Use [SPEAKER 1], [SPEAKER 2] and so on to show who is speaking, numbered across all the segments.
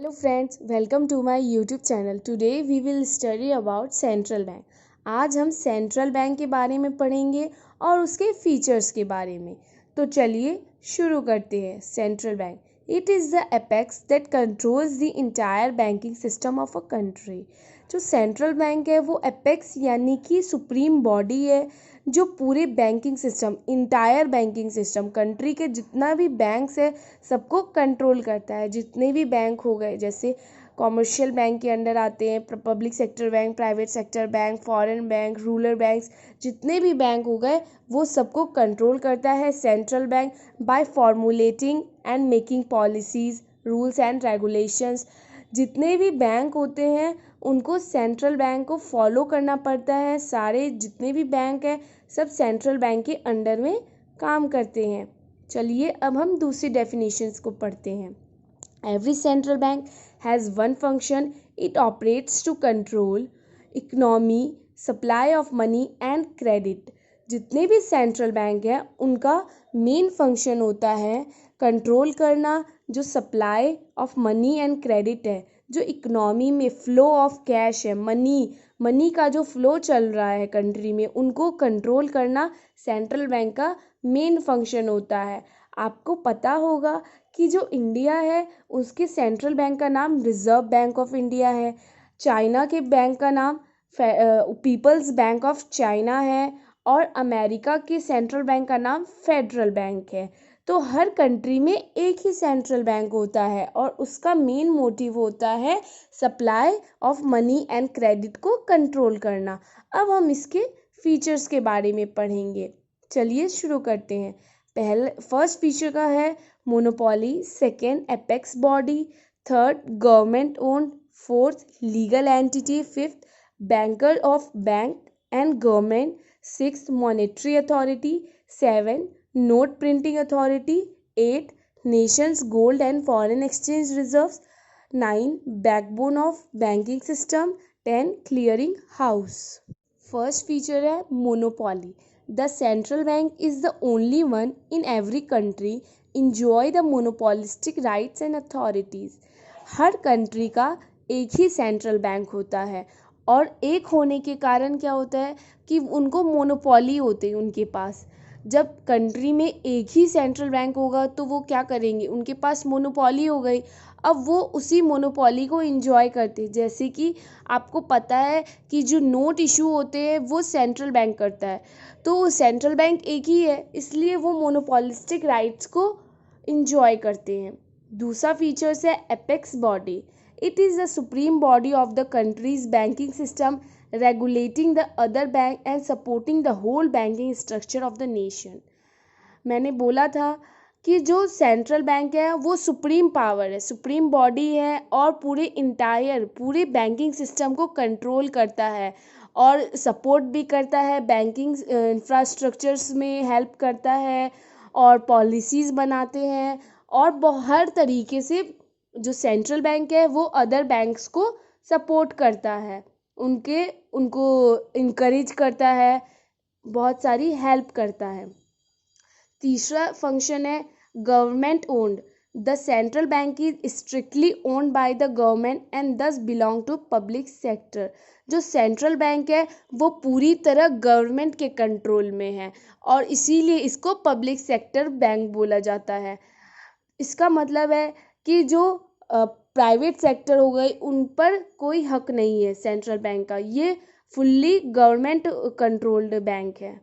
[SPEAKER 1] Hello friends, welcome to my YouTube channel. Today we will study about central bank. आज हम central bank के बारे में पढ़ेंगे और उसके फीचर्स के बारे में. तो चलिए शुरू करते हैं. Central bank it is the apex that controls the entire banking system of a country. जो सेंट्रल बैंक है वो एपेक्स यानी कि सुप्रीम बॉडी है जो पूरे banking system entire banking system country के जितना भी बैंक्स है सबको कंट्रोल करता है. जितने भी बैंक हो गए जैसे कॉमर्शियल बैंक के अंडर आते हैं, public sector bank, private sector bank, foreign bank, rural banks, जितने भी बैंक हो गए वो सबको कंट्रोल करता है central bank by formulating and making policies, rules and regulations. जितने भी बैंक होते हैं उनको सेंट्रल बैंक को फॉलो करना पड़ता है. सारे जितने भी बैंक हैं सब सेंट्रल बैंक के अंडर में काम करते हैं. चलिए अब हम दूसरी डेफिनेशंस को पढ़ते हैं. Every central bank has one function. It operates to control economy, supply of money and credit. जितने भी सेंट्रल बैंक हैं उनका मेन फंक्शन होता है कंट्रोल करना जो supply of money and credit है, जो इकोनॉमी में फ़्लो ऑफ कैश है, मनी का जो फ़्लो चल रहा है कंट्री में उनको कंट्रोल करना सेंट्रल बैंक का मेन फंक्शन होता है. आपको पता होगा कि जो इंडिया है उसके सेंट्रल बैंक का नाम रिज़र्व बैंक ऑफ इंडिया है. चाइना के बैंक का नाम पीपल्स बैंक ऑफ चाइना है और अमेरिका के सेंट्रल बैंक का नाम फेडरल बैंक है. तो हर कंट्री में एक ही सेंट्रल बैंक होता है और उसका मेन मोटिव होता है supply of money and credit को कंट्रोल करना. अब हम इसके फीचर्स के बारे में पढ़ेंगे. चलिए शुरू करते हैं. फर्स्ट फीचर का है monopoly, second apex body, third government owned, fourth legal entity, fifth banker of bank and government, sixth monetary authority, seven note printing authority, 8 nations gold and foreign exchange reserves, 9 backbone of banking system, 10 clearing house. First feature है monopoly. The central bank is the only one in every country enjoy the monopolistic rights and authorities. हर country का एक ही central bank होता है और एक होने के कारण क्या होता है कि उनको मोनोपोली होते हैं उनके पास. जब कंट्री में एक ही सेंट्रल बैंक होगा तो वो क्या करेंगे, उनके पास मोनोपोली हो गई. अब वो उसी मोनोपोली को एंजॉय करते हैं. जैसे कि आपको पता है कि जो नोट इशू होते हैं वो सेंट्रल बैंक करता है, तो सेंट्रल बैंक एक ही है इसलिए वो मोनोपोलिस्टिक राइट्स को एंजॉय करते हैं. दूसरा फीचर्स है apex body. It is the supreme body of the countries banking system regulating the other bank and supporting the whole banking structure of the nation. मैंने बोला था कि जो सेंट्रल बैंक है वो सुप्रीम पावर है, सुप्रीम बॉडी है और पूरे बैंकिंग सिस्टम को कंट्रोल करता है और सपोर्ट भी करता है, बैंकिंग इंफ्रास्ट्रक्चर्स में हेल्प करता है और पॉलिसीज़ बनाते हैं और हर तरीके से जो सेंट्रल बैंक है वो अदर बैंक्स को सपोर्ट करता है, उनको इनकरेज करता है, बहुत सारी हेल्प करता है. तीसरा फंक्शन है government owned. The central bank is strictly owned by the government and दस बिलोंग टू पब्लिक सेक्टर. जो सेंट्रल बैंक है वो पूरी तरह गवर्नमेंट के कंट्रोल में है और इसीलिए इसको पब्लिक सेक्टर बैंक बोला जाता है. इसका मतलब है कि जो प्राइवेट सेक्टर हो गई उन पर कोई हक नहीं है सेंट्रल बैंक का. ये फुल्ली गवर्नमेंट कंट्रोल्ड बैंक है.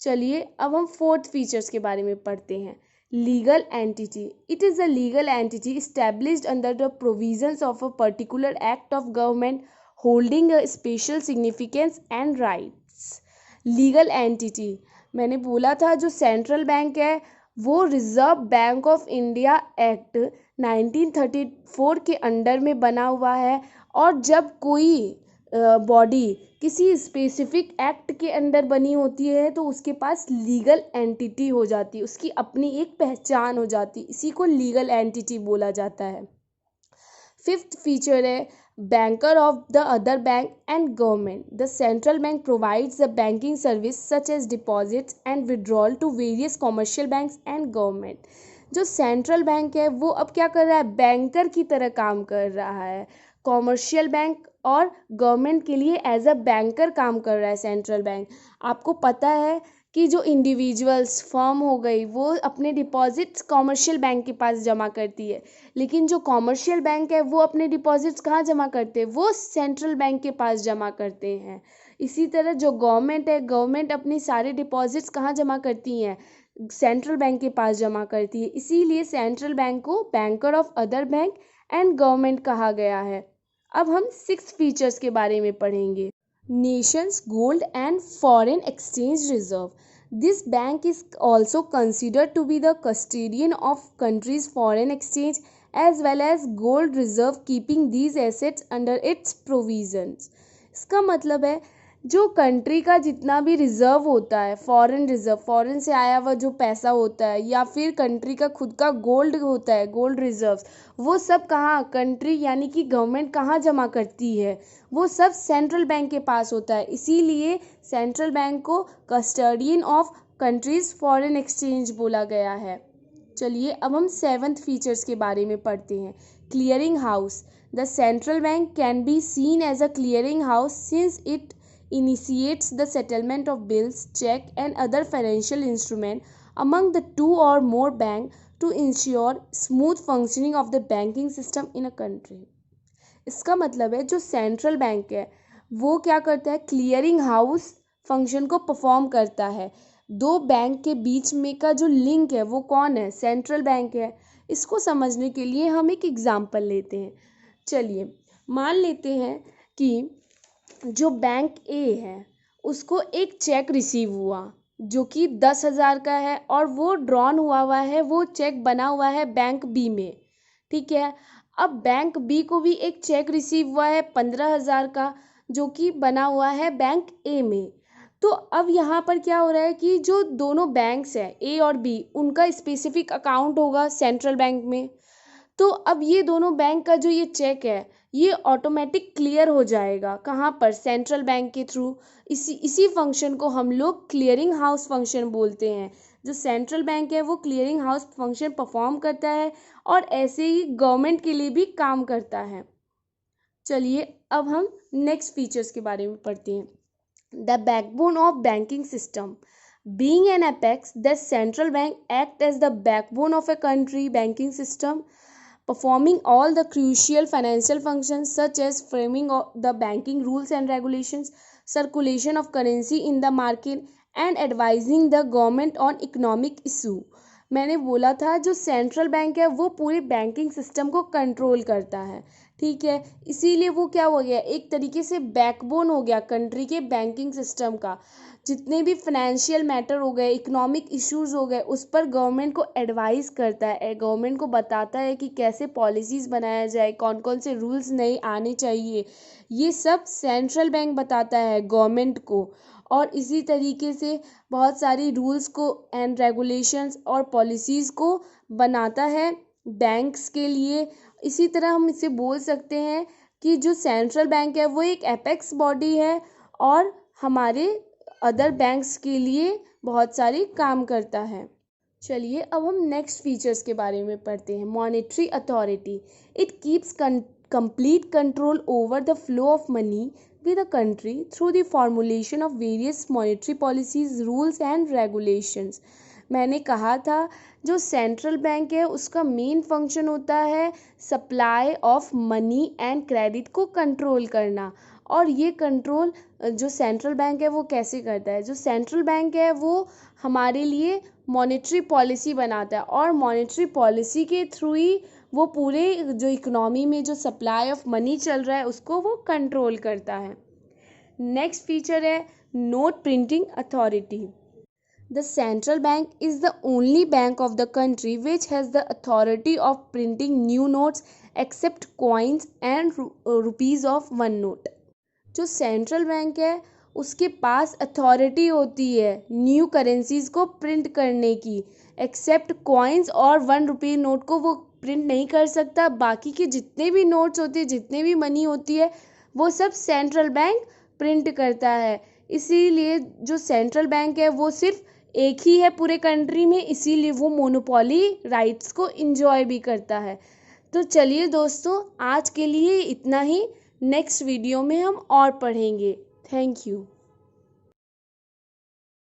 [SPEAKER 1] चलिए अब हम फोर्थ फीचर्स के बारे में पढ़ते हैं. Legal entity. It is a legal entity established under the provisions of a particular act of government holding a special significance and rights. Legal entity मैंने बोला था जो सेंट्रल बैंक है वो reserve bank of India act 1934 के under में बना हुआ है और जब कोई बॉडी किसी स्पेसिफिक एक्ट के अंडर बनी होती है तो उसके पास लीगल एंटिटी हो जाती है, उसकी अपनी एक पहचान हो जाती है, इसी को लीगल एंटिटी बोला जाता है. फिफ्थ फीचर है banker of the other bank and government. The central bank provides the banking service such as deposits and withdrawal to various commercial banks and government. जो सेंट्रल बैंक है वो अब क्या कर रहा है, बैंकर की तरह काम कर रहा है। कॉमर्शियल बैंक और गवर्नमेंट के लिए एज अ बैंकर काम कर रहा है सेंट्रल बैंक। आपको पता है कि जो इंडिविजुअल्स फर्म हो गई वो अपने डिपॉजिट्स कॉमर्शियल बैंक के पास जमा करती है, लेकिन जो कॉमर्शियल बैंक है वो अपने डिपॉजिट्स कहाँ जमा करते हैं, वो सेंट्रल बैंक के पास जमा करते हैं। इसी तरह जो गवर्नमेंट है, गवर्नमेंट अपनी सारे डिपॉजिट्स कहाँ जमा करती हैं, सेंट्रल बैंक के पास जमा करती है। इसीलिए सेंट्रल बैंक को banker of other bank and government कहा गया है। अब हम 6 फीचर्स के बारे में पढ़ेंगे। Nations gold and foreign exchange reserve. This bank is also considered to be the custodian of country's foreign exchange as well as gold reserve, keeping these assets under its provisions. इसका मतलब है जो country का जितना भी reserve होता है, foreign reserve, foreign से आया हुआ जो पैसा होता है, या फिर कंट्री का खुद का गोल्ड होता है, गोल्ड रिजर्व्स, वो सब कहाँ, कंट्री यानी कि गवर्नमेंट कहाँ जमा करती है, वो सब सेंट्रल बैंक के पास होता है। इसीलिए सेंट्रल बैंक को custodian of country's foreign exchange बोला गया है। चलिए अब हम 7th फीचर्स के बारे में पढ़ते हैं। Clearing house. The central bank can be seen as a clearing house since it initiates the settlement of bills, check and other financial instrument among the 2 or more bank to ensure smooth functioning of the banking system in a country। इसका मतलब है जो central bank है वो क्या करता है, clearing house function को परफॉर्म करता है। दो बैंक के बीच में का जो लिंक है वो कौन है, सेंट्रल बैंक है। इसको समझने के लिए हम एक एग्जांपल लेते हैं। चलिए मान लेते हैं कि जो बैंक ए है उसको एक चेक रिसीव हुआ जो कि 10,000 का है और वो ड्रॉन हुआ है, वो चेक बना हुआ है बैंक बी में। ठीक है, अब बैंक बी को भी एक चेक रिसीव हुआ है 15,000 का जो कि बना हुआ है बैंक ए में। तो अब यहाँ पर क्या हो रहा है कि जो दोनों बैंक्स हैं ए और बी, उनका स्पेसिफिक अकाउंट होगा सेंट्रल बैंक में। तो अब ये दोनों बैंक का जो ये चेक है ये ऑटोमेटिक क्लियर हो जाएगा, कहाँ पर, सेंट्रल बैंक के थ्रू। इसी फंक्शन को हम लोग क्लियरिंग हाउस फंक्शन बोलते हैं। जो सेंट्रल बैंक है वो क्लियरिंग हाउस फंक्शन परफॉर्म करता है और ऐसे ही गवर्नमेंट के लिए भी काम करता है। चलिए अब हम नेक्स्ट फीचर्स के बारे में पढ़ते हैं। The backbone of banking system. Being an apex, the central bank acts as the backbone of a country banking system, performing all the crucial financial functions such as framing of the banking rules and regulations, circulation of currency in the market, and advising the government on economic issue। मैंने बोला था जो central bank है वो पूरे banking system को control करता है। ठीक है, इसीलिए वो क्या हो गया, एक तरीके से बैकबोन हो गया कंट्री के बैंकिंग सिस्टम का। जितने भी फाइनेंशियल मैटर हो गए, इकोनॉमिक इश्यूज हो गए, उस पर गवर्नमेंट को एडवाइस करता है, गवर्नमेंट को बताता है कि कैसे पॉलिसीज़ बनाया जाए, कौन कौन से रूल्स नए आने चाहिए, ये सब सेंट्रल बैंक बताता है गवर्नमेंट को। और इसी तरीके से बहुत सारी रूल्स को एंड रेगुलेशंस और पॉलिसीज़ को बनाता है बैंक्स के लिए। इसी तरह हम इसे बोल सकते हैं कि जो सेंट्रल बैंक है वो एक एपेक्स बॉडी है और हमारे अदर बैंक्स के लिए बहुत सारी काम करता है। चलिए अब हम नेक्स्ट फीचर्स के बारे में पढ़ते हैं। Monetary authority. It keeps complete control over the flow of money with the country through the formulation of various monetary policies, rules and regulations। मैंने कहा था जो सेंट्रल बैंक है उसका मेन फंक्शन होता है supply of money and credit को control करना। और ये कंट्रोल जो सेंट्रल बैंक है वो कैसे करता है, जो सेंट्रल बैंक है वो हमारे लिए मॉनेटरी पॉलिसी बनाता है और मॉनेटरी पॉलिसी के थ्रू ही वो पूरे जो इकोनॉमी में जो सप्लाई ऑफ मनी चल रहा है उसको वो कंट्रोल करता है। नेक्स्ट फीचर है note printing authority. The central bank is the only bank of the country which has the authority of printing new notes except coins and rupees of 1 note। जो central bank है उसके पास authority होती है new currencies को print करने की, accept coins और 1 रुपये नोट को वो प्रिंट नहीं कर सकता। बाकी के जितने भी नोट्स होते हैं, जितने भी मनी होती है, वो सब सेंट्रल बैंक प्रिंट करता है। इसीलिए जो सेंट्रल बैंक है वो सिर्फ एक ही है पूरे कंट्री में, इसीलिए वो मोनोपोली राइट्स को इंजॉय भी करता है। तो चलिए दोस्तों, आज के लिए इतना ही। नेक्स्ट वीडियो में हम और पढ़ेंगे। Thank you.